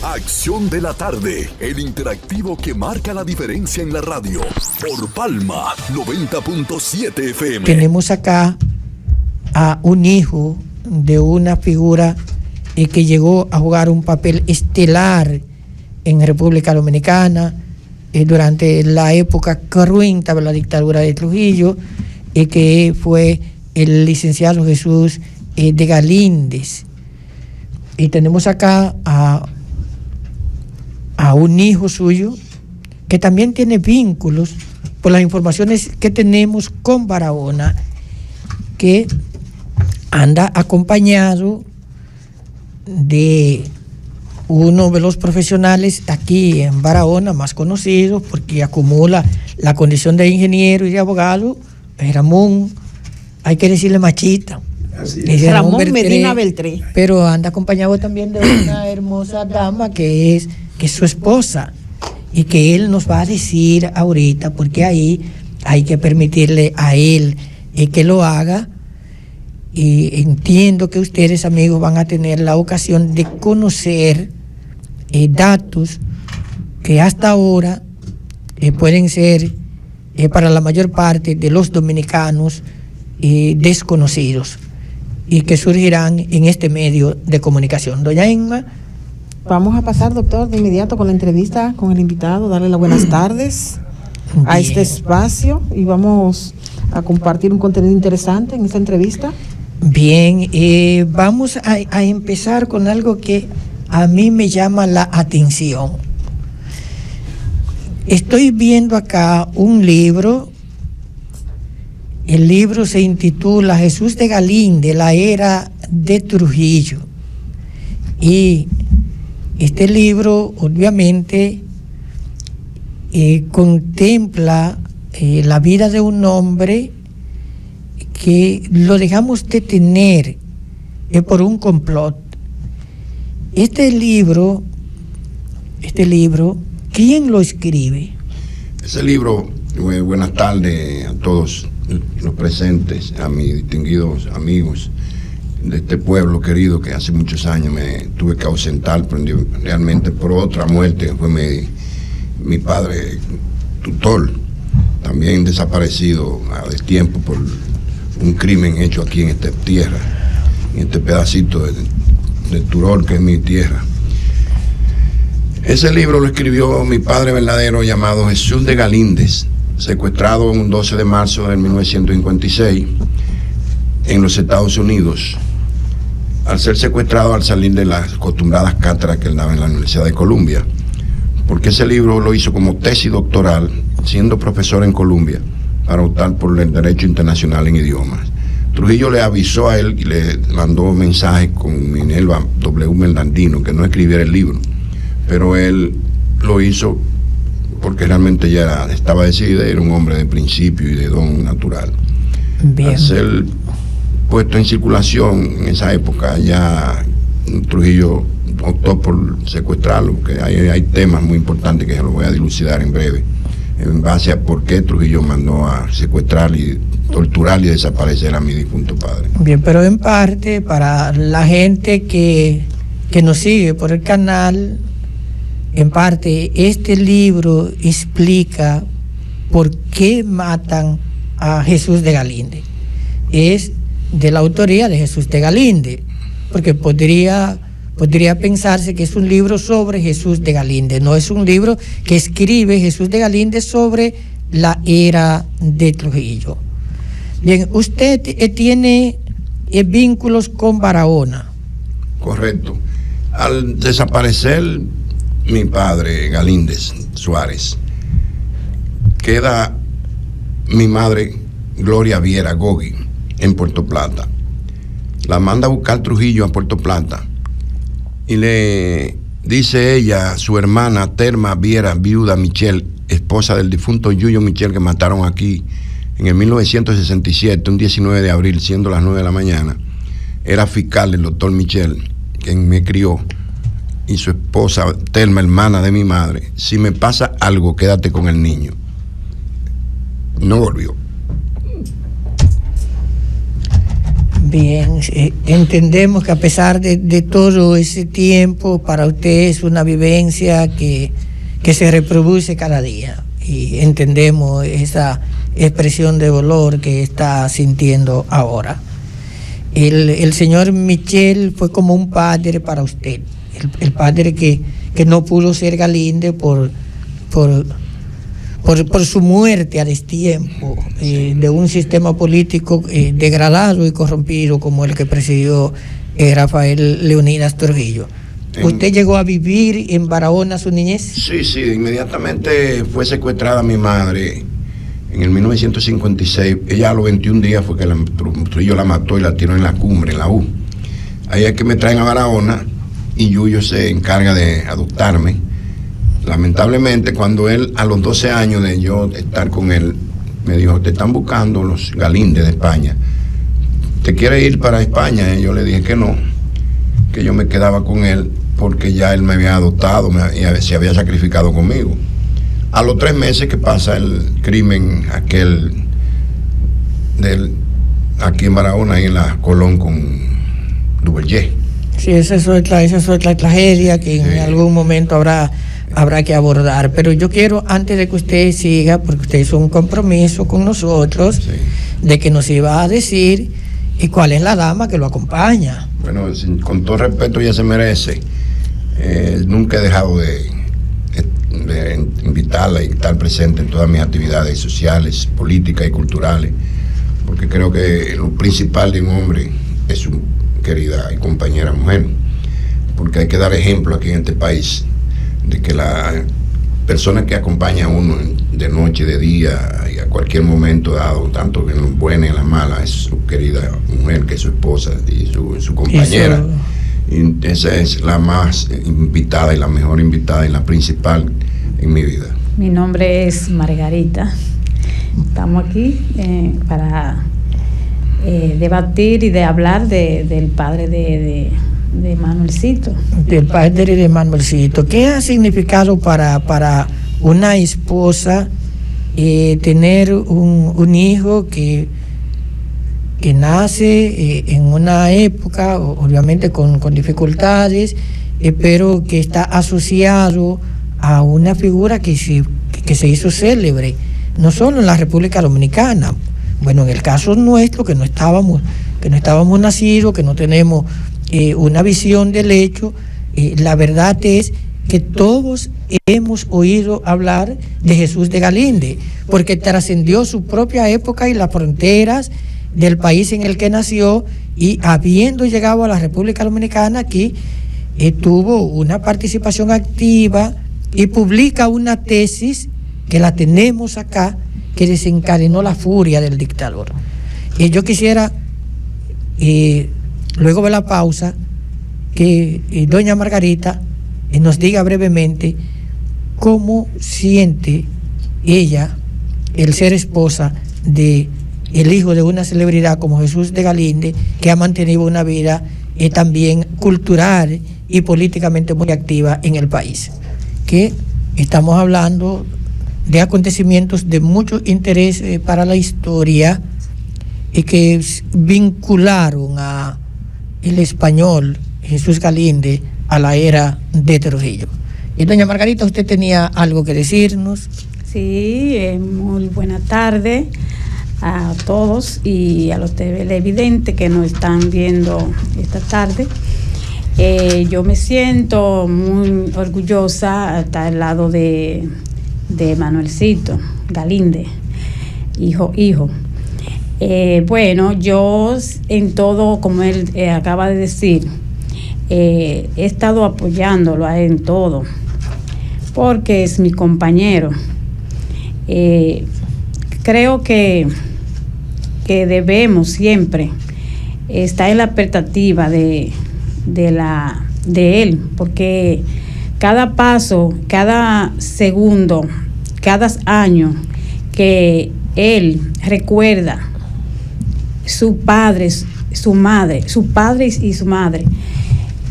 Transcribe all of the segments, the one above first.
Acción de la tarde, el interactivo que marca la diferencia en la radio. Por Palma 90.7 FM. Tenemos acá a un hijo de una figura que llegó a jugar un papel estelar en República Dominicana durante la época cruenta de la dictadura de Trujillo, que fue el licenciado Jesús de Galíndez. Y tenemos acá a un hijo suyo que también tiene vínculos por las informaciones que tenemos con Barahona, que anda acompañado de uno de los profesionales aquí en Barahona más conocidos, porque acumula la condición de ingeniero y de abogado, Ramón, hay que decirle Machita. Ramón Medina Beltré. Pero anda acompañado también de una hermosa dama que es su esposa, y que él nos va a decir ahorita, porque ahí hay que permitirle a él que lo haga. Y entiendo que ustedes, amigos, van a tener la ocasión de conocer datos que hasta ahora pueden ser para la mayor parte de los dominicanos desconocidos, y que surgirán en este medio de comunicación. Doña Emma. Vamos a pasar, doctor, de inmediato con la entrevista con el invitado, darle las buenas tardes a este espacio, y vamos a compartir un contenido interesante en esta entrevista. Bien, vamos a empezar con algo que a mí me llama la atención. Estoy viendo acá un libro. El libro se intitula Jesús de Galíndez, la era de Trujillo. Y este libro, obviamente, contempla la vida de un hombre que lo dejamos detener por un complot. Este libro, ¿quién lo escribe? Ese libro, buenas tardes a todos los presentes, a mis distinguidos amigos de este pueblo querido que hace muchos años me tuve que ausentar realmente por otra muerte, que fue mi padre tutor, también desaparecido a destiempo por un crimen hecho aquí en esta tierra, en este pedacito de Turol, que es mi tierra. Ese libro lo escribió mi padre verdadero, llamado Jesús de Galíndez, secuestrado un 12 de marzo de 1956 en los Estados Unidos, al ser secuestrado al salir de las acostumbradas cátedras que él daba en la Universidad de Columbia, porque ese libro lo hizo como tesis doctoral, siendo profesor en Columbia, para optar por el derecho internacional en idiomas. Trujillo le avisó a él y le mandó mensajes con Minerva W. Melandino que no escribiera el libro, pero él lo hizo porque realmente ya estaba decidido, era un hombre de principio y de don natural. Bien. Al ser puesto en circulación en esa época, ya Trujillo optó por secuestrarlo, porque hay temas muy importantes que se los voy a dilucidar en breve, en base a por qué Trujillo mandó a secuestrar y torturar y desaparecer a mi difunto padre. Bien, pero en parte, para la gente que nos sigue por el canal, en parte este libro explica por qué matan a Jesús de Galíndez. Es de la autoría de Jesús de Galíndez, porque podría pensarse que es un libro sobre Jesús de Galíndez. No es un libro que escribe Jesús de Galíndez sobre la era de Trujillo. Bien, usted tiene vínculos con Barahona. Correcto. Al desaparecer mi padre Galíndez Suárez, queda mi madre Gloria Viera Gogi en Puerto Plata. La manda a buscar Trujillo a Puerto Plata y le dice ella a su hermana Terma Viera, viuda Michel, esposa del difunto Yuyo Michel, que mataron aquí en el 1967, un 19 de abril, siendo las 9 de la mañana. Era fiscal el doctor Michel, quien me crió, y su esposa Terma, hermana de mi madre: si me pasa algo, quédate con el niño. No volvió. Bien, entendemos que a pesar de todo ese tiempo, para usted es una vivencia que se reproduce cada día, y entendemos esa expresión de dolor que está sintiendo ahora. El señor Michel fue como un padre para usted, el padre que no pudo ser Galíndez por su muerte a destiempo, de un sistema político degradado y corrompido como el que presidió Rafael Leonidas Trujillo. ¿Usted llegó a vivir en Barahona su niñez? Sí, inmediatamente fue secuestrada mi madre en el 1956. Ella a los 21 días fue que Trujillo la mató y la tiró en la cumbre, en la U. Ahí es que me traen a Barahona y Yuyo se encarga de adoptarme. Lamentablemente, cuando él, a los 12 años de yo estar con él, me dijo: te están buscando los Galíndez de España, ¿te quieres ir para España? Y yo le dije que no, que yo me quedaba con él porque ya él me había adoptado y se había sacrificado conmigo. A los 3 meses que pasa el crimen aquel aquí en Barahona, ahí en la Colón con Duvalier. Sí, esa es otra tragedia que en algún momento habrá que abordar. Pero yo quiero, antes de que usted siga, porque usted hizo un compromiso con nosotros, de que nos iba a decir cuál es la dama que lo acompaña. Bueno, con todo respeto, ella se merece. Nunca he dejado de invitarla y estar presente en todas mis actividades sociales, políticas y culturales, porque creo que lo principal de un hombre es su querida y compañera mujer, porque hay que dar ejemplo aquí en este país de que la persona que acompaña a uno de noche, de día y a cualquier momento dado, tanto en lo bueno y en la mala, es su querida mujer, que es su esposa y su compañera. Y esa es la más invitada y la mejor invitada y la principal en mi vida. Mi nombre es Margarita. Estamos aquí para debatir y de hablar del padre de Manuelcito. Del padre de Manuelcito. ¿Qué ha significado para una esposa tener un hijo que nace en una época, obviamente con dificultades, pero que está asociado a una figura que se hizo célebre, no solo en la República Dominicana? Bueno, en el caso nuestro, que no estábamos nacidos, que no tenemos una visión del hecho, la verdad es que todos hemos oído hablar de Jesús de Galíndez, porque trascendió su propia época y las fronteras del país en el que nació, y habiendo llegado a la República Dominicana, aquí tuvo una participación activa y publica una tesis que la tenemos acá, que desencadenó la furia del dictador. Y yo quisiera, luego de la pausa, que doña Margarita nos diga brevemente cómo siente ella el ser esposa de el hijo de una celebridad como Jesús de Galíndez, que ha mantenido una vida también cultural y políticamente muy activa en el país. Que estamos hablando de acontecimientos de mucho interés para la historia, y que vincularon a el español Jesús Galíndez a la era de Trujillo. Y doña Margarita, usted tenía algo que decirnos. Sí, muy buena tarde a todos y a los televidentes que nos están viendo esta tarde. Yo me siento muy orgullosa de estar al lado de Manuelcito Galíndez, hijo. Bueno, yo en todo, como él acaba de decir, he estado apoyándolo a él en todo, porque es mi compañero. Creo que debemos siempre estar en la expectativa de él, porque cada paso, cada segundo, cada año que él recuerda su padre, su madre, su padre y su madre,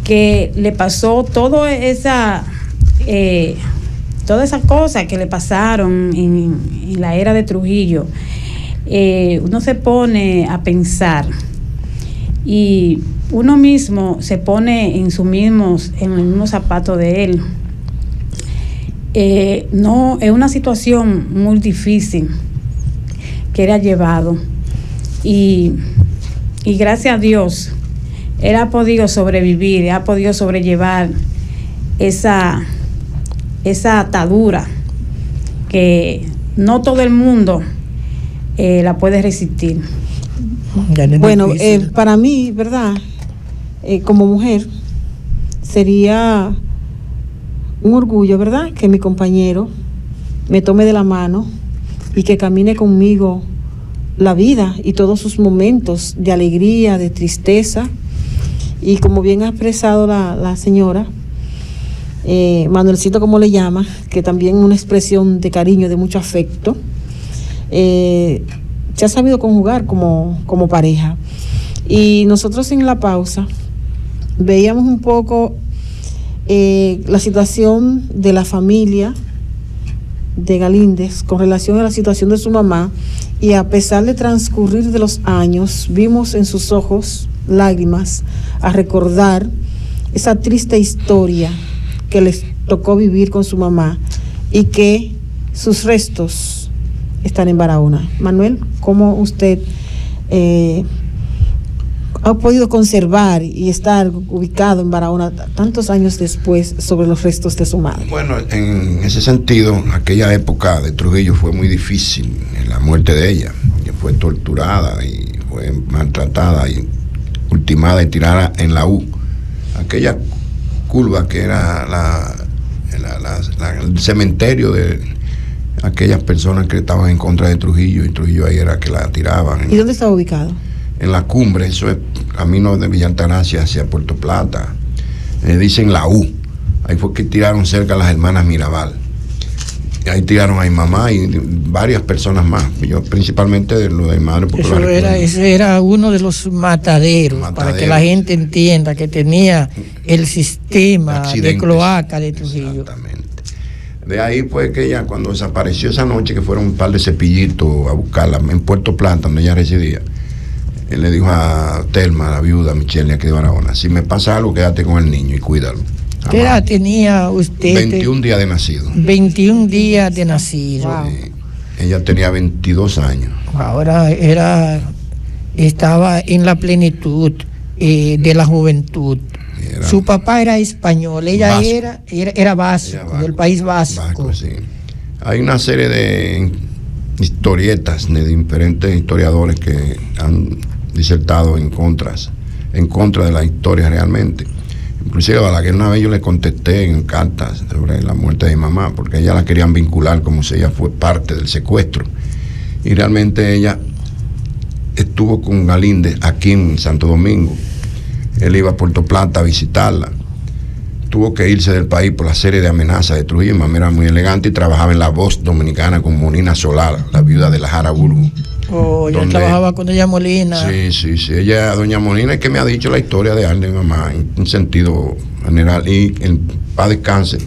que le pasó todas esas cosas que le pasaron en la era de Trujillo, uno se pone a pensar y uno mismo se pone en el mismo zapato de él. No, es una situación muy difícil que él ha llevado, y gracias a Dios él ha podido sobrevivir, ha podido sobrellevar esa atadura que no todo el mundo la puede resistir. Bueno, para mí, ¿verdad? Como mujer, sería un orgullo, ¿verdad?, que mi compañero me tome de la mano y que camine conmigo la vida y todos sus momentos de alegría, de tristeza. Y como bien ha expresado la señora, Manuelcito, como le llama, que también una expresión de cariño, de mucho afecto, se ha sabido conjugar como pareja. Y nosotros en la pausa veíamos un poco la situación de la familia de Galíndez con relación a la situación de su mamá, y a pesar de transcurrir de los años, vimos en sus ojos lágrimas a recordar esa triste historia que les tocó vivir con su mamá y que sus restos están en Barahona. Manuel, ¿cómo usted ha podido conservar y estar ubicado en Barahona tantos años después sobre los restos de su madre? Bueno, en ese sentido, aquella época de Trujillo fue muy difícil, en la muerte de ella, que fue torturada y fue maltratada y ultimada y tirada en la U. Aquella curva que era el cementerio de aquellas personas que estaban en contra de Trujillo, y Trujillo ahí era que la tiraban. ¿Y dónde estaba ubicado? En la cumbre, eso es camino de Villa Altagracia hacia Puerto Plata. Dicen la U. Ahí fue que tiraron cerca a las hermanas Mirabal. Y ahí tiraron a mi mamá y varias personas más. Yo principalmente lo de mi madre. Ese era uno de los mataderos, para que la gente entienda que tenía el sistema de cloaca de Trujillo. Exactamente. De ahí fue que ella, cuando desapareció esa noche, que fueron un par de cepillitos a buscarla en Puerto Plata, donde ella residía, él le dijo a Telma, la viuda Michelle, aquí de Barahona: si me pasa algo, quédate con el niño y cuídalo. ¿Qué edad tenía usted? 21 días de nacido. 21 días de nacido. Wow. Ella tenía 22 años. Ahora estaba en la plenitud de la juventud. Su papá era español, ella vasco. era vasco, del País Vasco. Vasco, sí. Hay una serie de historietas de diferentes historiadores que han disertado en contra de la historia realmente. Inclusive a Balaguer una vez yo le contesté en cartas sobre la muerte de mi mamá, porque ella la querían vincular como si ella fue parte del secuestro, y realmente ella estuvo con Galíndez aquí en Santo Domingo. Él iba a Puerto Plata a visitarla, tuvo que irse del país por la serie de amenazas de Trujillo. Mi mamá era muy elegante y trabajaba en La Voz Dominicana con Monina Solar, la viuda de la Jara Burgo. Oh, ella trabajaba con doña Molina. Sí. Ella, doña Molina, es que me ha dicho la historia de mi mamá en un sentido general, y en paz descanse,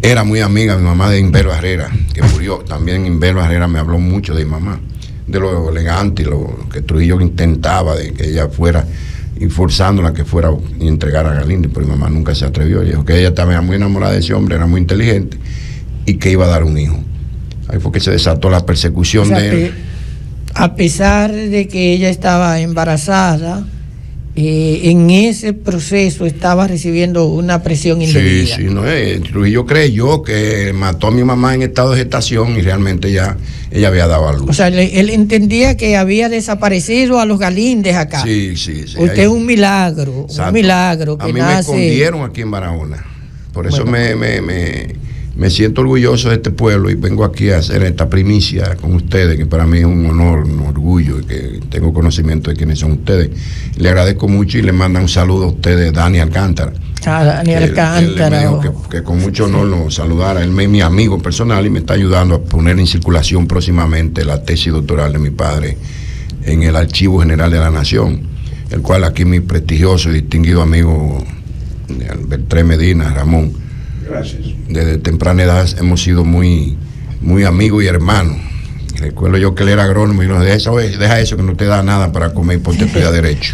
era muy amiga mi mamá de Inver Barrera, que murió. También Inver Barrera me habló mucho de mi mamá, de lo elegante y lo que Trujillo intentaba de que ella fuera, y forzándola que fuera y entregara a Galíndez, pero mi mamá nunca se atrevió. Dijo que ella estaba muy enamorada de ese hombre, era muy inteligente y que iba a dar un hijo. Ahí fue que se desató la persecución de él. A pesar de que ella estaba embarazada, en ese proceso estaba recibiendo una presión indebida. Sí, no, Trujillo creyó que mató a mi mamá en estado de gestación y realmente ella había dado a luz. O sea, él entendía que había desaparecido a los Galíndez acá. Sí. Usted es un milagro, exacto. Un milagro que a mí nace. Me escondieron aquí en Barahona. Por eso me siento orgulloso de este pueblo y vengo aquí a hacer esta primicia con ustedes, que para mí es un honor, un orgullo, y que tengo conocimiento de quiénes son ustedes. Le agradezco mucho y le mando un saludo a ustedes, Dani Alcántara. Dani Alcántara. Él me dijo que con mucho honor lo saludara. Él es mi amigo personal y me está ayudando a poner en circulación próximamente la tesis doctoral de mi padre en el Archivo General de la Nación, el cual aquí mi prestigioso y distinguido amigo Beltré Medina, Ramón. Gracias. Desde temprana edad hemos sido muy, muy amigos y hermanos. recuerdo yo que él era agrónomo y nos deja eso que no te da nada para comer y ponte a estudiar Derecho.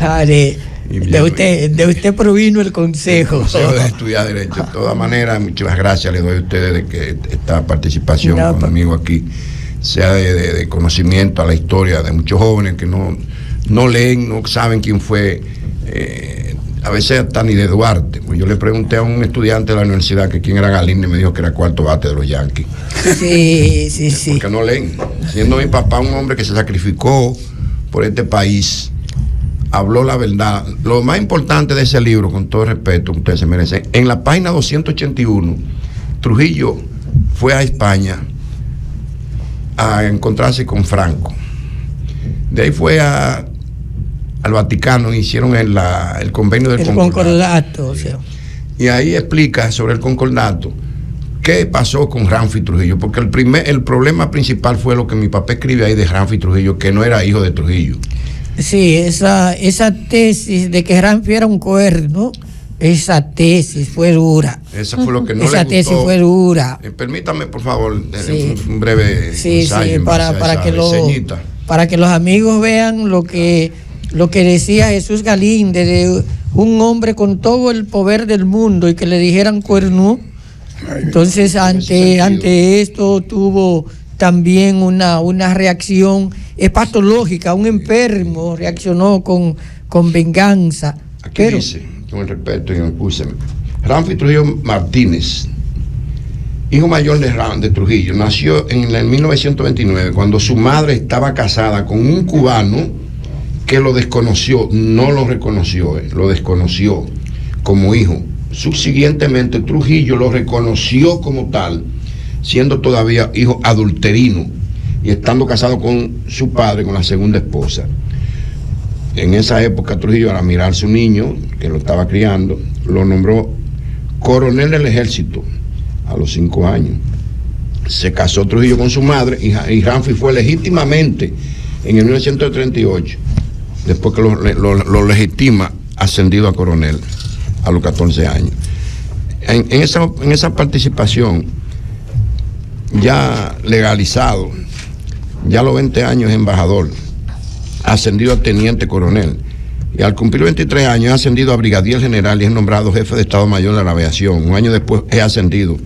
De usted provino el consejo. El consejo de estudiar Derecho. De todas maneras, muchas gracias le doy a ustedes de que esta participación conmigo aquí sea de conocimiento a la historia de muchos jóvenes que no leen, no saben quién fue, a veces hasta ni de Duarte. Pues yo le pregunté a un estudiante de la universidad que quién era Galíndez y me dijo que era cuarto bate de los Yankees. Sí. Porque no leen. Siendo mi papá un hombre que se sacrificó por este país, habló la verdad. Lo más importante de ese libro, con todo respeto que ustedes se merecen, en la página 281, Trujillo fue a España a encontrarse con Franco. De ahí fue al Vaticano, hicieron el convenio del concordato. O sea. Y ahí explica sobre el concordato qué pasó con Ramfi Trujillo, porque el problema principal fue lo que mi papá escribe ahí de Ramfi Trujillo, que no era hijo de Trujillo. Sí, esa tesis de que Ramfi era un cuerno, esa tesis fue dura. Esa fue lo que no esa le gustó. Tesis fue dura. Permítame, por favor, sí. un breve ensayo para que los amigos vean lo que decía Jesús Galíndez, de un hombre con todo el poder del mundo y que le dijeran cuerno. Entonces, ante esto tuvo también una reacción patológica, un enfermo reaccionó con venganza. Aquí dice, con el respeto, y me puse, Ramfi Trujillo Martínez, hijo mayor de Trujillo, nació en el 1929, cuando su madre estaba casada con un cubano que lo desconoció, no lo reconoció, lo desconoció como hijo. Subsiguientemente, Trujillo lo reconoció como tal, siendo todavía hijo adulterino y estando casado con su padre, con la segunda esposa. En esa época, Trujillo, al mirar a su niño, que lo estaba criando, lo nombró coronel del ejército a los 5 años. Se casó Trujillo con su madre y Ramfi fue legítimamente en el 1938, después que lo legitima, ascendido a coronel a los 14 años. En esa participación, ya legalizado, ya a los 20 años es embajador, ascendido a teniente coronel, y al cumplir 23 años es ascendido a brigadier general y es nombrado jefe de Estado Mayor de la Aviación. Un año después es ascendido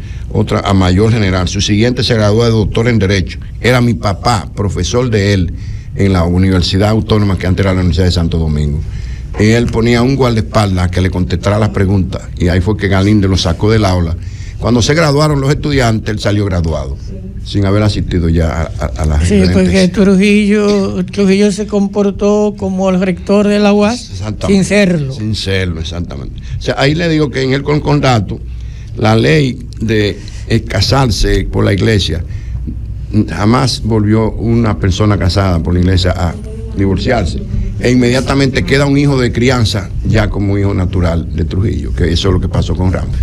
a mayor general. Su siguiente se graduó de doctor en Derecho. Era mi papá, profesor de él en la Universidad Autónoma, que antes era la Universidad de Santo Domingo. Y él ponía un guardaespaldas que le contestara las preguntas, y ahí fue que Galíndez lo sacó del aula. Cuando se graduaron los estudiantes, él salió graduado, sin haber asistido ya a las Sí, porque Trujillo se comportó como el rector de la UAS sin serlo. Sin serlo, exactamente. O sea, ahí le digo que en el concordato, la ley de casarse por la iglesia, jamás volvió una persona casada por la iglesia a divorciarse. E inmediatamente queda un hijo de crianza ya como hijo natural de Trujillo, que eso es lo que pasó con Ramfi.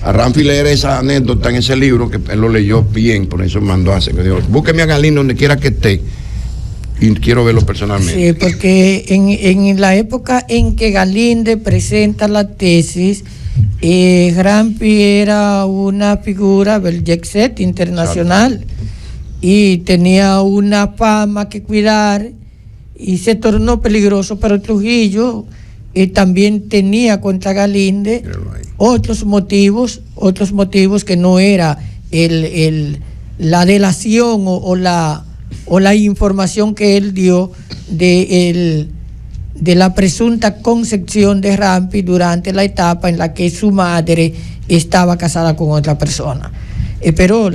A Ramfi leer esa anécdota en ese libro, que él lo leyó bien, por eso mandó a hacer, que dijo, búsqueme a Galíndez donde quiera que esté y quiero verlo personalmente. Sí, porque en la época en que Galíndez presenta la tesis, Ramfi era una figura del jet set internacional. Claro. Y tenía una fama que cuidar y se tornó peligroso, pero Trujillo también tenía contra Galíndez otros motivos que no era la delación o la información que él dio de la presunta concepción de Ramfi durante la etapa en la que su madre estaba casada con otra persona. Pero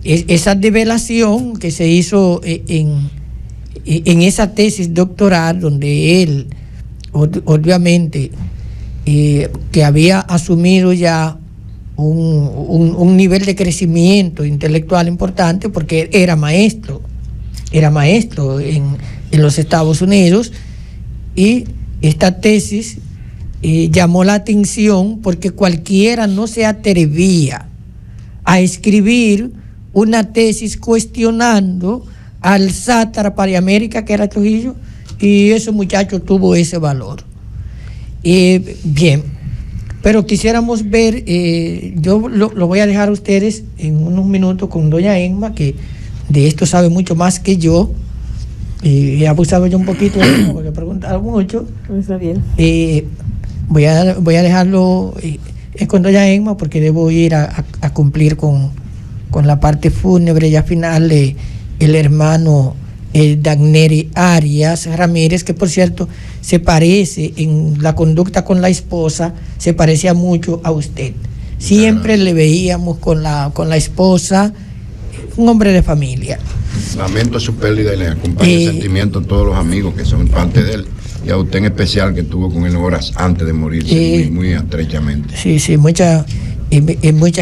esa develación que se hizo en esa tesis doctoral, donde él obviamente que había asumido ya un nivel de crecimiento intelectual importante, porque era maestro en los Estados Unidos, y esta tesis llamó la atención porque cualquiera no se atrevía a escribir una tesis cuestionando al sátrapa de América, que era Trujillo, y ese muchacho tuvo ese valor. Bien, pero quisiéramos ver, yo lo voy a dejar a ustedes en unos minutos con doña Emma, que de esto sabe mucho más que yo. He abusado yo un poquito porque he preguntado mucho. Está bien. Voy a dejarlo con doña Emma porque debo ir a cumplir con la parte fúnebre ya final de el hermano Dagneri Arias Ramírez, que por cierto se parece en la conducta con la esposa, se parecía mucho a usted. Siempre le veíamos con la esposa, un hombre de familia. Lamento su pérdida y le acompaña el sentimiento a todos los amigos que son parte de él, y a usted en especial, que estuvo con él horas antes de morirse, muy estrechamente. Sí, muchas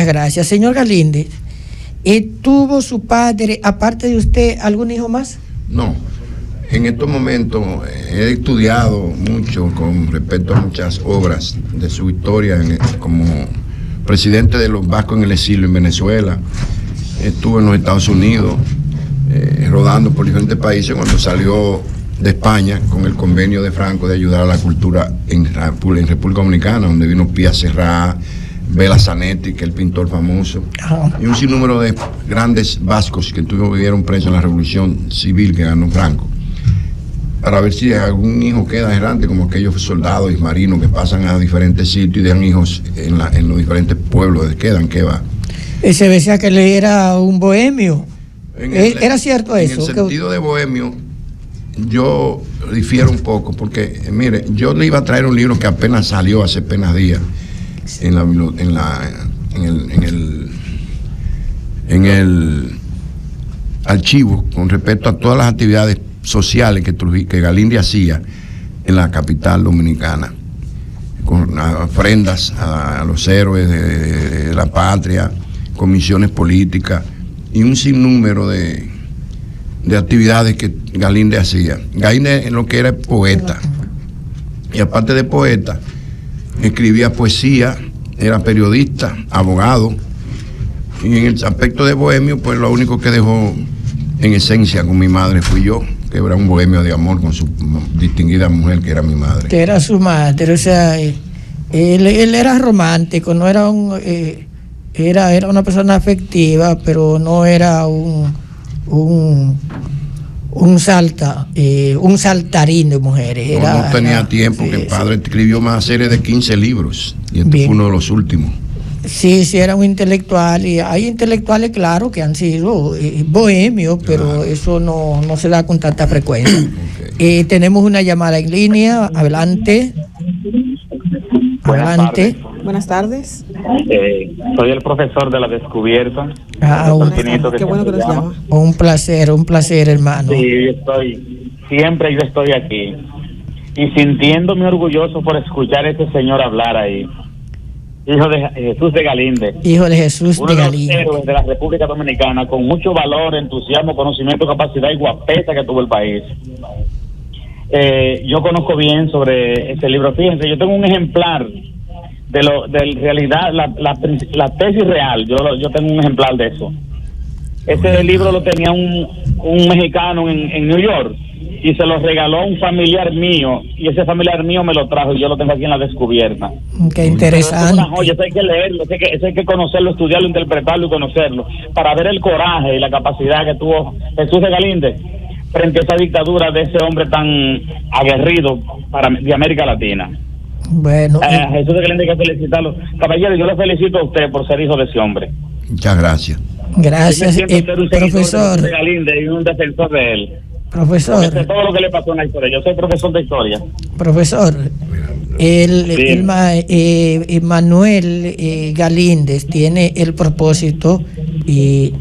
gracias. Señor Galíndez, ¿tuvo su padre, aparte de usted, algún hijo más? No, en estos momentos he estudiado mucho con respecto a muchas obras de su historia como presidente de los vascos en el exilio en Venezuela. Estuve en los Estados Unidos rodando por diferentes países cuando salió de España con el convenio de Franco de ayudar a la cultura en República Dominicana, donde vino Pía Serrá, Bela Zanetti, que es el pintor famoso, y un sinnúmero de grandes vascos que vivieron presos en la revolución civil que ganó Franco, para ver si algún hijo queda errante, como aquellos soldados y marinos que pasan a diferentes sitios y dejan hijos en los diferentes pueblos que quedan, que va. Se decía que él era un bohemio. ¿Era cierto eso? En el sentido de bohemio, yo difiero un poco, porque, mire, yo le iba a traer un libro que apenas salió hace apenas días en el archivo con respecto a todas las actividades sociales que Galíndez hacía en la capital dominicana, con ofrendas a los héroes de la patria, comisiones políticas y un sinnúmero de actividades que Galíndez hacía. Galíndez, en lo que era poeta, y aparte de poeta, escribía poesía, era periodista, abogado, y en el aspecto de bohemio, pues lo único que dejó en esencia con mi madre fui yo, que era un bohemio de amor con su distinguida mujer, que era mi madre. Que era su madre, o sea, él era romántico, no era era una persona afectiva, pero no era un saltarín de mujeres. No tenía tiempo, que el padre escribió más serie de 15 libros, y este fue uno de los últimos. Sí, era un intelectual, y hay intelectuales, claro, que han sido bohemios, pero eso no se da con tanta frecuencia. Okay. Tenemos una llamada en línea, adelante. Buenas tardes. Soy el profesor de La Descubierta. Qué bueno que nos llama. Un placer, hermano. Sí, siempre yo estoy aquí, y sintiéndome orgulloso por escuchar a este señor hablar ahí. Hijo de Jesús de Galíndez. Hijo de Jesús de Galíndez. Uno de los héroes de la República Dominicana, con mucho valor, entusiasmo, conocimiento, capacidad y guapesa que tuvo el país. Yo conozco bien sobre este libro. Fíjense, yo tengo un ejemplar de realidad, la tesis real. Yo tengo un ejemplar de eso. Ese libro lo tenía un mexicano en New York, y se lo regaló a un familiar mío, y ese familiar mío me lo trajo, y yo lo tengo aquí en La Descubierta. Qué interesante. Es una joya, eso hay que leerlo, eso hay que conocerlo, estudiarlo, interpretarlo y conocerlo, para ver el coraje y la capacidad que tuvo Jesús de Galíndez frente a esa dictadura de ese hombre tan aguerrido de América Latina. Bueno, Jesús de Galíndez hay que felicitarlo. Caballero, yo lo felicito a usted por ser hijo de ese hombre. Muchas gracias. Gracias, profesor. De Galíndez y un defensor de él. Profesor. Sé todo lo que le pasó en la historia. Yo soy profesor de historia. Profesor, Manuel Galíndez tiene el propósito de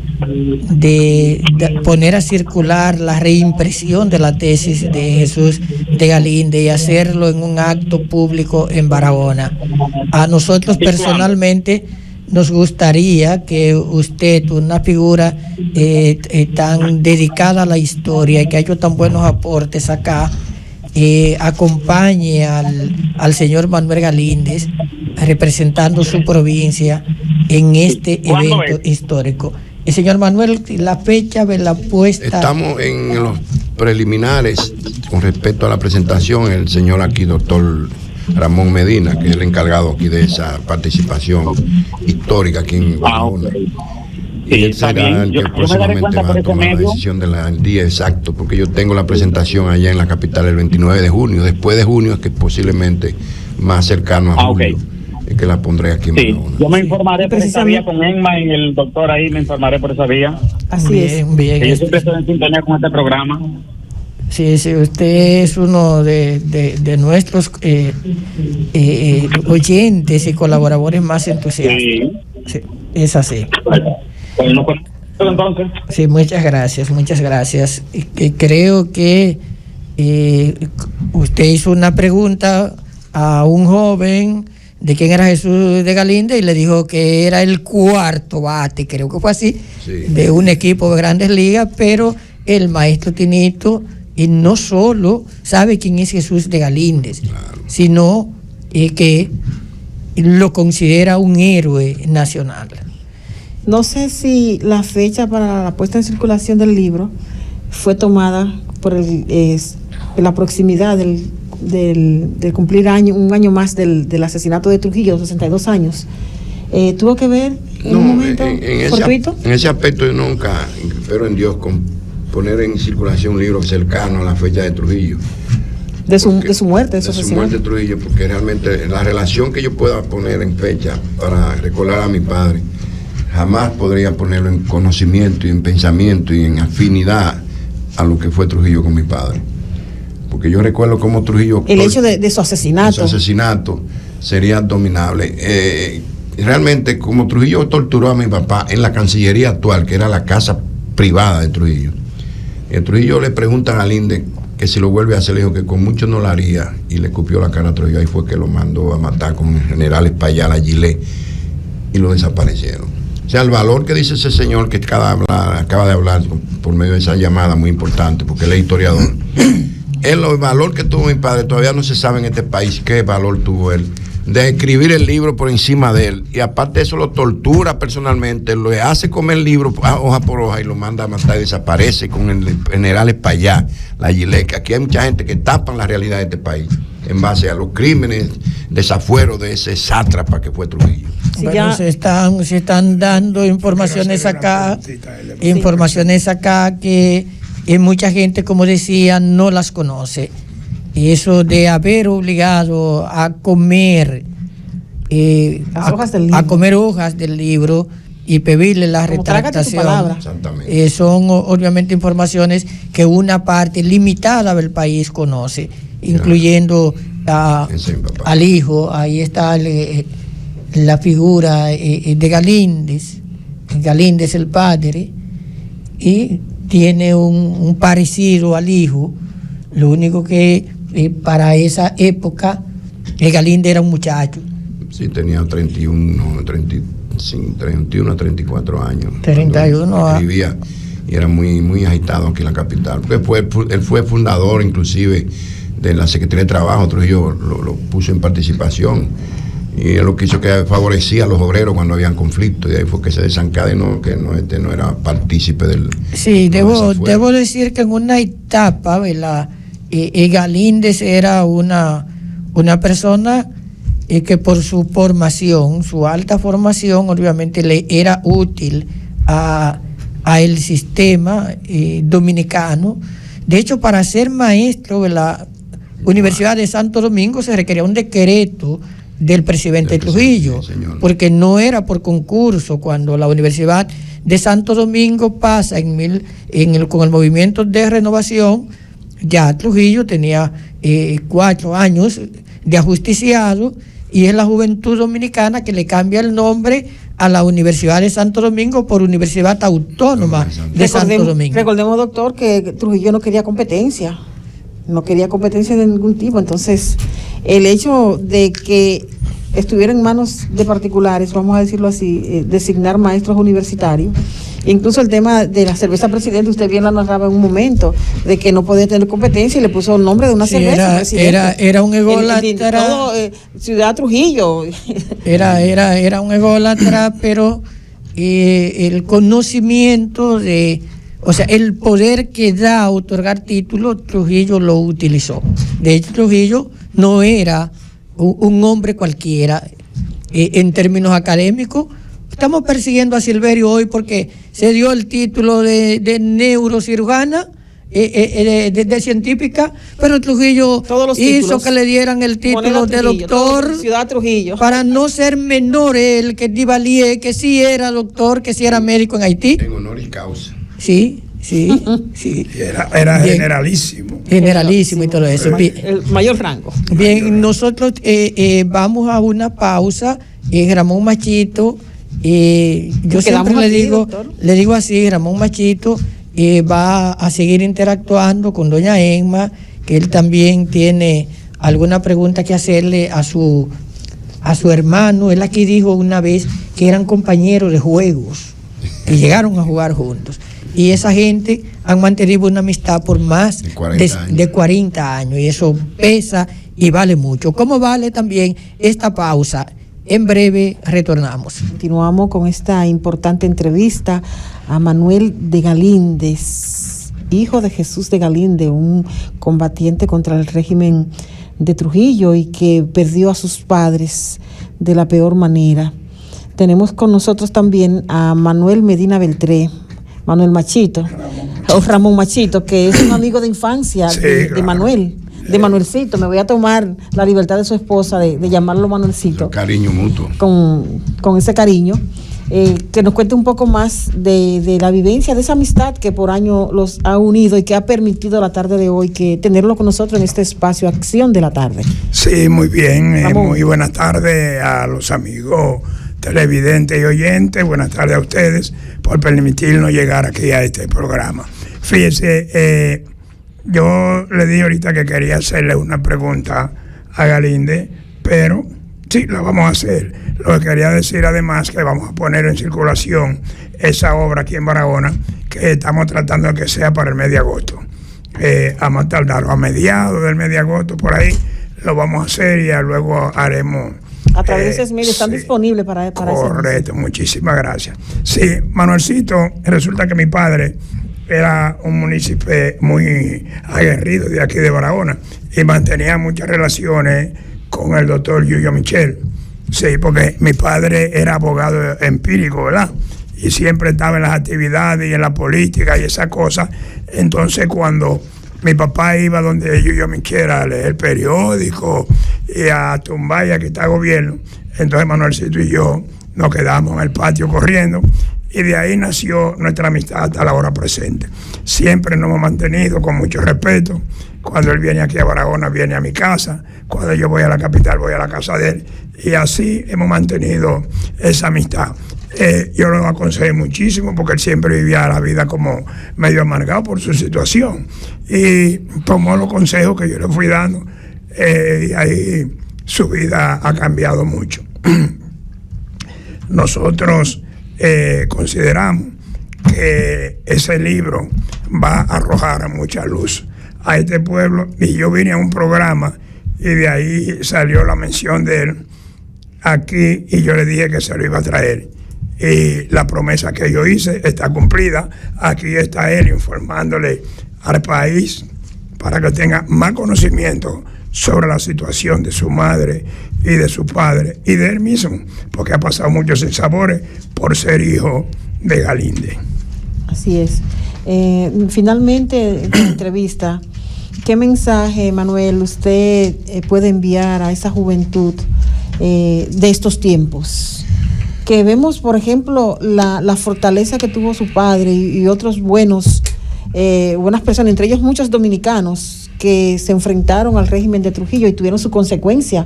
poner a circular la reimpresión de la tesis de Jesús de Galíndez y hacerlo en un acto público en Barahona. A nosotros personalmente nos gustaría que usted, una figura tan dedicada a la historia y que ha hecho tan buenos aportes acá, acompañe al señor Manuel Galíndez representando su provincia en este evento histórico. El señor Manuel, la fecha de la puesta. Estamos en los preliminares con respecto a la presentación. El señor aquí, doctor Ramón Medina, que es el encargado aquí de esa participación histórica aquí en Barahona. Y él está será bien. el Yo que me daré próximamente cuenta va por a ese tomar la medio. decisión del día exacto, porque yo tengo la presentación allá en la capital el 29 de junio. Después de junio es que posiblemente más cercano a julio, es que la pondré aquí en Sí, Barahona. yo me informaré por esa Precisamente. vía con Emma y el doctor ahí, me informaré por esa vía. Así es. Bien, bien. Que yo siempre estoy en sintonía con este programa. Sí, sí, usted es uno de nuestros oyentes y colaboradores más entusiastas. Sí. Sí, es así. Bueno, pues entonces. Sí, muchas gracias, muchas gracias. Creo que usted hizo una pregunta a un joven de quién era Jesús de Galíndez y le dijo que era el cuarto bate, creo que fue así, Sí. de un equipo de Grandes Ligas, pero el maestro Tinito no solo sabe quién es Jesús de Galíndez, Claro. sino que lo considera un héroe nacional. No sé si la fecha para la puesta en circulación del libro fue tomada por la proximidad del cumplir un año más del asesinato de Trujillo, 62 años. ¿Tuvo que ver en un momento fortuito? En ese aspecto yo nunca, espero en Dios, con poner en circulación un libro cercano a la fecha de Trujillo. De su muerte, de su de su asesinato. muerte de Trujillo, porque realmente la relación que yo pueda poner en fecha para recordar a mi padre, jamás podría ponerlo en conocimiento y en pensamiento y en afinidad a lo que fue Trujillo con mi padre. Porque yo recuerdo cómo Trujillo... El hecho de su asesinato. Su asesinato sería dominable. Realmente, como Trujillo torturó a mi papá en la Cancillería actual, que era la casa privada de Trujillo, Trujillo le pregunta a Galíndez que si lo vuelve a hacer, le dijo que con mucho no lo haría, y le escupió la cara a Trujillo. Ahí fue que lo mandó a matar con el general Espaillat a Gilet y lo desaparecieron. O sea, el valor que dice ese señor que acaba de hablar por medio de esa llamada muy importante, porque él es historiador. El valor que tuvo mi padre todavía no se sabe en este país qué valor tuvo él de escribir el libro por encima de él, y aparte de eso lo tortura personalmente, lo hace comer el libro hoja por hoja y lo manda a matar y desaparece con el general Espaillat, la Gilet. Aquí hay mucha gente que tapan la realidad de este país en base a los crímenes, desafueros de ese sátrapa que fue Trujillo. Sí, Bueno, ya- se están dando informaciones acá que mucha gente, como decía, no las conoce. Y eso de haber obligado a comer Las hojas del libro. a comer hojas del libro y pedirle la Como trágate tu palabra. retractación, Exactamente. son obviamente informaciones que una parte limitada del país conoce, incluyendo Ese es mi papá. al hijo. Ahí está la figura de Galíndez. Galíndez el padre, y tiene un parecido al hijo. Lo único que para esa época Galíndez era un muchacho. Sí, tenía 31 a 34 años. 31, cuando escribía, y era muy, muy agitado aquí en la capital. Porque él fue fundador inclusive de la Secretaría de Trabajo. Trujillo lo puso en participación, y él lo que hizo que favorecía a los obreros cuando habían conflictos, y ahí fue que se desencadenó que no era partícipe del... Sí, no, esa fue. debo decir que en una etapa, ¿verdad? Galíndez era una persona que por su formación, su alta formación, obviamente le era útil a el sistema dominicano. De hecho, para ser maestro de la Universidad de Santo Domingo se requería un decreto del presidente Trujillo, sí, señor. porque no era por concurso. Cuando la Universidad de Santo Domingo pasa con el movimiento de renovación, ya Trujillo tenía 4 años de ajusticiado, y es la Juventud Dominicana que le cambia el nombre a la Universidad de Santo Domingo por Universidad Autónoma de Santo Domingo. Recordemos, doctor, que Trujillo no quería competencia de ningún tipo. Entonces, el hecho de que estuviera en manos de particulares, vamos a decirlo así, designar maestros universitarios, incluso el tema de la cerveza Presidente, usted bien la narraba en un momento, de que no podía tener competencia, y le puso el nombre de una Sí, cerveza Presidente. era un ególatra. Todo, Ciudad Trujillo. Era un ególatra, pero el conocimiento o sea, el poder que da a otorgar títulos, Trujillo lo utilizó. De hecho, Trujillo no era un hombre cualquiera en términos académicos. Estamos persiguiendo a Silverio hoy porque se dio el título de neurocirujana, de científica, pero Trujillo hizo que le dieran el título de doctor, Ciudad Trujillo, para no ser menor el que Duvalier, que sí era doctor, que sí era médico en Haití. En honoris causa. Sí. Era generalísimo. Generalísimo y todo eso. El mayor rango. Bien, nosotros vamos a una pausa. Ramón Machito, yo siempre le digo así, Ramón Machito va a seguir interactuando con doña Emma, que él también tiene alguna pregunta que hacerle a su hermano. Él aquí dijo una vez que eran compañeros de juegos, que llegaron a jugar juntos. Y esa gente han mantenido una amistad por más de 40 años. Y eso pesa y vale mucho. Como vale también esta pausa. En breve retornamos. Continuamos con esta importante entrevista a Manuel de Galíndez, hijo de Jesús de Galíndez, un combatiente contra el régimen de Trujillo y que perdió a sus padres de la peor manera. Tenemos con nosotros también a Manuel Medina Beltré, Manuel Machito, o Ramón Machito, que es un amigo de infancia de Manuel. De Manuelcito, me voy a tomar la libertad de su esposa de llamarlo Manuelcito. Cariño mutuo. Con ese cariño. Que nos cuente un poco más de la vivencia, de esa amistad que por años los ha unido y que ha permitido la tarde de hoy que tenerlo con nosotros en este espacio Acción de la Tarde. Sí, muy bien. Muy buenas tardes a los amigos televidentes y oyentes. Buenas tardes a ustedes por permitirnos llegar aquí a este programa. Fíjese, yo le dije ahorita que quería hacerle una pregunta a Galíndez, pero sí, la vamos a hacer. Lo que quería decir además que vamos a poner en circulación esa obra aquí en Barahona, que estamos tratando de que sea para el mes de agosto. A más tardar, a mediados del mes de agosto, por ahí lo vamos a hacer y luego haremos... A través de esos medios están disponibles para correcto, muchísimas gracias. Sí, Manuelcito, resulta que mi padre era un municipio muy aguerrido de aquí de Barahona y mantenía muchas relaciones con el doctor Yuyo Michel. Sí, porque mi padre era abogado empírico, ¿verdad? Y siempre estaba en las actividades y en la política y esas cosas. Entonces, cuando mi papá iba donde Yuyo Michel a leer el periódico y a tumbar y a quitar gobierno, entonces Manuelcito y yo nos quedamos en el patio corriendo. Y de ahí nació nuestra amistad hasta la hora presente. Siempre nos hemos mantenido con mucho respeto. Cuando él viene aquí a Barahona, viene a mi casa. Cuando yo voy a la capital, voy a la casa de él. Y así hemos mantenido esa amistad. Yo lo aconsejé muchísimo porque él siempre vivía la vida como medio amargado por su situación. Y tomó los consejos que yo le fui dando. Y ahí su vida ha cambiado mucho. Nosotros... consideramos que ese libro va a arrojar mucha luz a este pueblo, y yo vine a un programa y de ahí salió la mención de él aquí y yo le dije que se lo iba a traer y la promesa que yo hice está cumplida. Aquí está él informándole al país para que tenga más conocimiento sobre la situación de su madre y de su padre y de él mismo, porque ha pasado muchos sinsabores por ser hijo de Galíndez. Así es. Finalmente, en la entrevista, ¿qué mensaje, Manuel, usted puede enviar a esa juventud de estos tiempos? Que vemos, por ejemplo, la fortaleza que tuvo su padre y otros buenas personas, entre ellos muchos dominicanos, que se enfrentaron al régimen de Trujillo y tuvieron su consecuencia,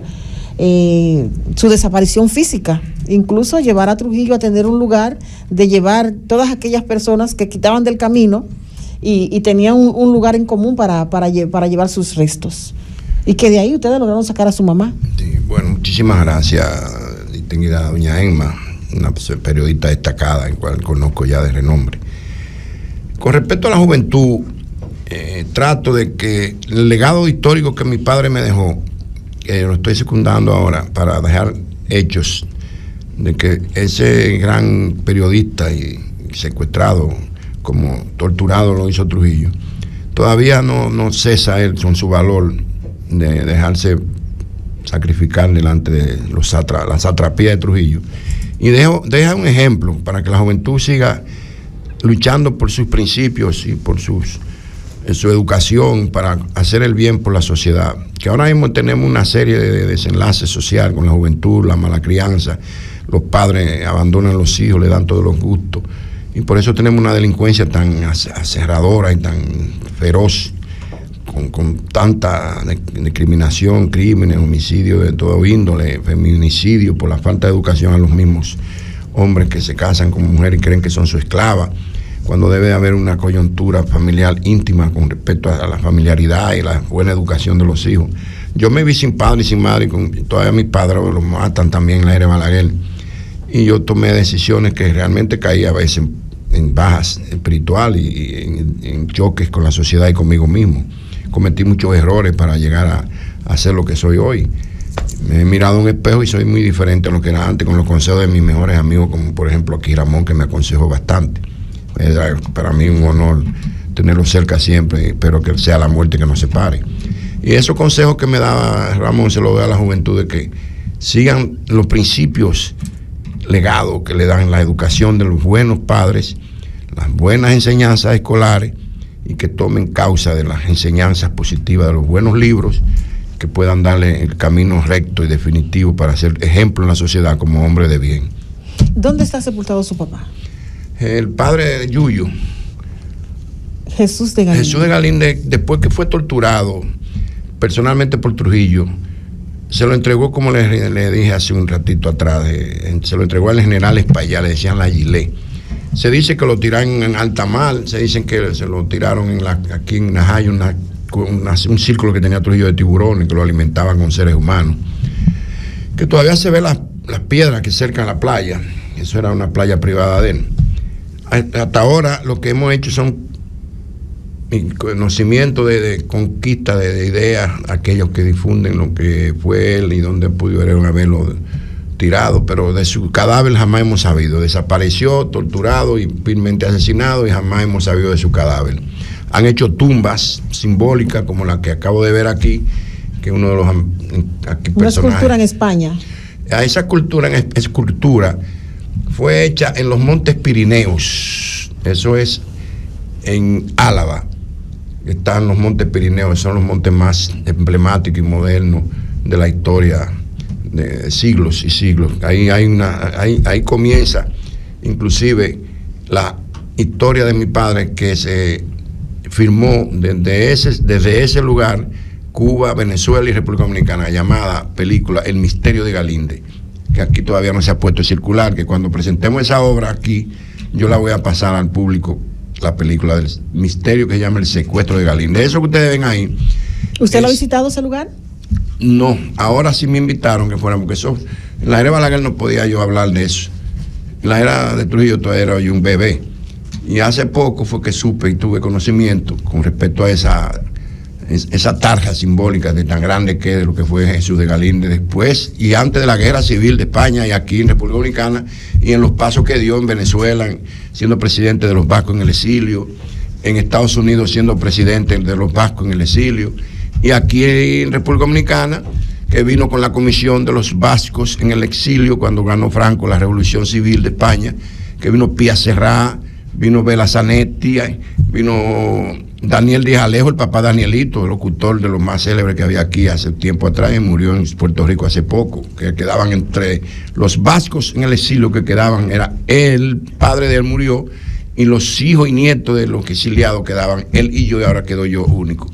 su desaparición física, incluso llevar a Trujillo a tener un lugar de llevar todas aquellas personas que quitaban del camino y tenían un lugar en común para llevar sus restos, y que de ahí ustedes lograron sacar a su mamá. Sí, bueno, muchísimas gracias, distinguida doña Emma, una periodista destacada, en cual conozco ya de renombre. Con respecto a la juventud, trato de que el legado histórico que mi padre me dejó, que lo estoy secundando ahora para dejar hechos, de que ese gran periodista y secuestrado, como torturado lo hizo Trujillo, todavía no cesa él con su valor de dejarse sacrificar delante de la satrapía de Trujillo, Y deja un ejemplo para que la juventud siga luchando por sus principios y por su educación para hacer el bien por la sociedad. Que ahora mismo tenemos una serie de desenlaces sociales con la juventud, la mala crianza, los padres abandonan a los hijos, le dan todos los gustos. Y por eso tenemos una delincuencia tan aserradora y tan feroz, con tanta discriminación, crímenes, homicidios de todo índole, feminicidio por la falta de educación a los mismos hombres que se casan con mujeres y creen que son su esclava, cuando debe haber una coyuntura familiar íntima con respecto a la familiaridad y la buena educación de los hijos. Yo me vi sin padre y sin madre, todavía mis padres los matan también en la era Balaguer, y yo tomé decisiones que realmente caía a veces en bajas espirituales y en choques con la sociedad y conmigo mismo. Cometí muchos errores para llegar a ser lo que soy hoy. Me he mirado en un espejo y soy muy diferente a lo que era antes, con los consejos de mis mejores amigos, como por ejemplo aquí Ramón, que me aconsejó bastante. Era para mí un honor tenerlo cerca siempre, pero que sea la muerte que nos separe. Y esos consejos que me daba Ramón se los doy a la juventud, de que sigan los principios legados que le dan la educación de los buenos padres, las buenas enseñanzas escolares, y que tomen causa de las enseñanzas positivas de los buenos libros, que puedan darle el camino recto y definitivo para ser ejemplo en la sociedad como hombre de bien. ¿Dónde está sepultado su papá? El padre de Yuyo, Jesús de Galíndez. Jesús de Galíndez, después que fue torturado personalmente por Trujillo, se lo entregó, como le dije hace un ratito atrás, se lo entregó al general Espaillá, le decían la Gilet. Se dice que lo tiraron en alta mar, se dicen que se lo tiraron aquí en Najayo, un círculo que tenía Trujillo de tiburones, que lo alimentaban con seres humanos. Que todavía se ve las piedras que cercan la playa, eso era una playa privada de él. Hasta ahora lo que hemos hecho son conocimiento de conquista de ideas, aquellos que difunden lo que fue él y dónde pudieron haberlo tirado, pero de su cadáver jamás hemos sabido. Desapareció, torturado y vilmente asesinado, y jamás hemos sabido de su cadáver. Han hecho tumbas simbólicas como la que acabo de ver aquí, que uno de los aquí una escultura en España. Esa escultura fue hecha en los Montes Pirineos, eso es en Álava. Están los Montes Pirineos, son los montes más emblemáticos y modernos de la historia de siglos y siglos. Ahí comienza inclusive la historia de mi padre, que se firmó desde ese lugar, Cuba, Venezuela y República Dominicana, llamada película El Misterio de Galíndez, que aquí todavía no se ha puesto a circular, que cuando presentemos esa obra aquí, yo la voy a pasar al público, la película del misterio que se llama El Secuestro de Galíndez. Eso que ustedes ven ahí. ¿Usted lo ha visitado ese lugar? No, ahora sí me invitaron que fuera, porque eso, en la era de Balaguer no podía yo hablar de eso. En la era de Trujillo todavía era yo un bebé. Y hace poco fue que supe y tuve conocimiento con respecto a esa tarja simbólica de tan grande que es lo que fue Jesús de Galíndez después y antes de la guerra civil de España y aquí en República Dominicana, y en los pasos que dio en Venezuela, siendo presidente de los vascos en el exilio, en Estados Unidos siendo presidente de los vascos en el exilio, y aquí en República Dominicana, que vino con la comisión de los vascos en el exilio cuando ganó Franco la Revolución Civil de España, que vino Pía Serrá, vino Bela Zanetti, vino Daniel Díaz Alejo, el papá Danielito, el locutor de los más célebres que había aquí hace tiempo atrás, y murió en Puerto Rico hace poco, que quedaban entre los vascos en el exilio, que quedaban, era el padre de él murió, y los hijos y nietos de los exiliados quedaban, él y yo, y ahora quedo yo único,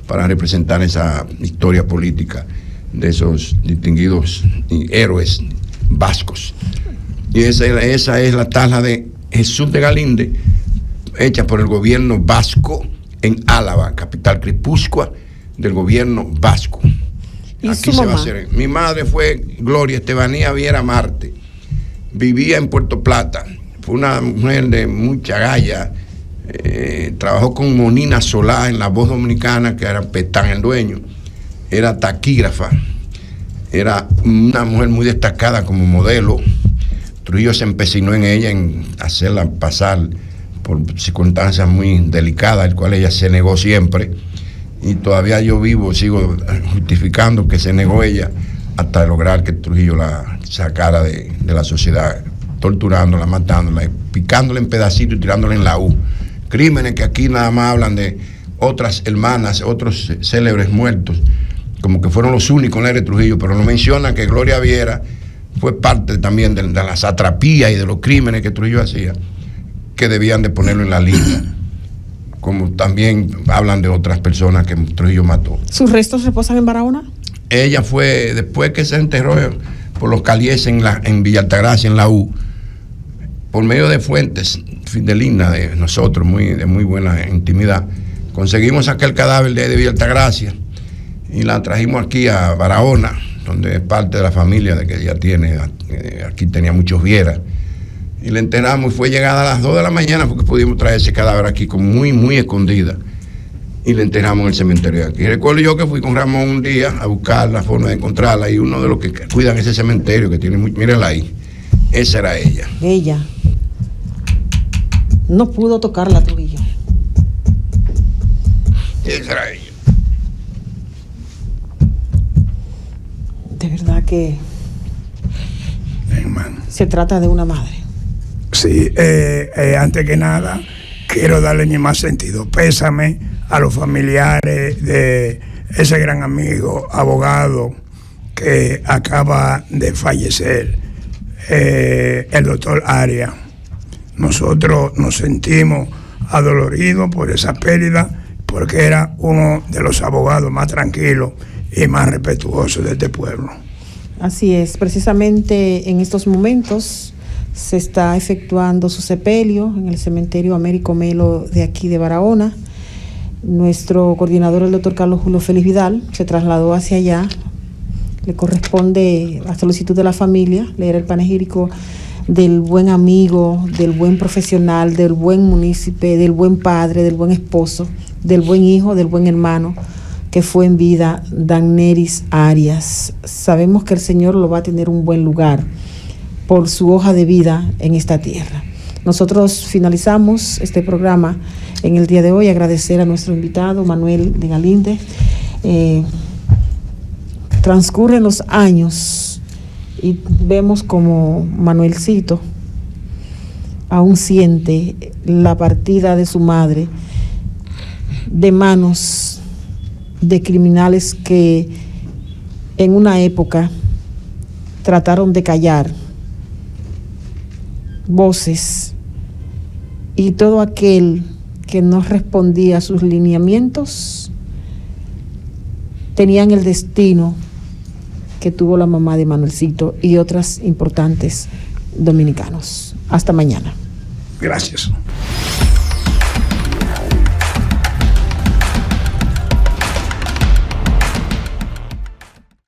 para representar esa historia política de esos distinguidos héroes vascos. Y esa es la tarja de Jesús de Galíndez, hecha por el gobierno vasco en Álava, capital crepúscula del gobierno vasco. ¿Y aquí su se mamá? va a hacer. Mi madre fue Gloria Estebanía Viera Marte, vivía en Puerto Plata, fue una mujer de mucha galla, trabajó con Monina Solá en La Voz Dominicana, que era Petán el dueño, era taquígrafa, era una mujer muy destacada como modelo. Trujillo se empecinó en ella, en hacerla pasar por circunstancias muy delicadas, el cual ella se negó siempre, y todavía yo sigo justificando que se negó ella hasta lograr que Trujillo la sacara de la sociedad, torturándola, matándola, picándola en pedacitos y tirándola en la U. Crímenes que aquí nada más hablan de otras hermanas, otros célebres muertos, como que fueron los únicos en la era de Trujillo, pero no mencionan que Gloria Viera fue parte también de la satrapía y de los crímenes que Trujillo hacía, que debían de ponerlo en la lista, como también hablan de otras personas que Trujillo mató. ¿Sus restos reposan en Barahona? Ella fue, después que se enterró por los Calieses en Villa Altagracia, en la U, por medio de fuentes fidelignas de nosotros, de muy buena intimidad, conseguimos sacar el cadáver de Villa Altagracia y la trajimos aquí a Barahona, donde es parte de la familia de que ella tiene. Aquí tenía muchos Viera, y la enterramos, y fue llegada a las 2 de la mañana porque pudimos traer ese cadáver aquí con muy escondida, y la enterramos en el cementerio de aquí. Recuerdo yo que fui con Ramón un día a buscar la forma de encontrarla, y uno de los que cuidan ese cementerio, que tiene mírenla ahí, esa era ella. Ella no pudo tocarla, Trujillo. Esa era ella. De verdad que se trata de una madre. Sí, antes que nada, quiero darle mi más sentido pésame a los familiares de ese gran amigo, abogado, que acaba de fallecer, el doctor Arias. Nosotros nos sentimos adoloridos por esa pérdida, porque era uno de los abogados más tranquilos y más respetuosos de este pueblo. Así es, precisamente en estos momentos se está efectuando su sepelio en el cementerio Américo Melo de aquí de Barahona. Nuestro coordinador, el doctor Carlos Julio Félix Vidal, se trasladó hacia allá. Le corresponde, a solicitud de la familia, leer el panegírico del buen amigo, del buen profesional, del buen munícipe, del buen padre, del buen esposo, del buen hijo, del buen hermano que fue en vida, Daneris Arias. Sabemos que el Señor lo va a tener un buen lugar por su hoja de vida en esta tierra. Nosotros finalizamos este programa en el día de hoy. Agradecer a nuestro invitado, Manuel de Galíndez. Transcurren los años y vemos como Manuelcito aún siente la partida de su madre de manos de criminales que en una época trataron de callar voces, y todo aquel que no respondía a sus lineamientos tenían el destino que tuvo la mamá de Manuelcito y otras importantes dominicanos. Hasta mañana. Gracias.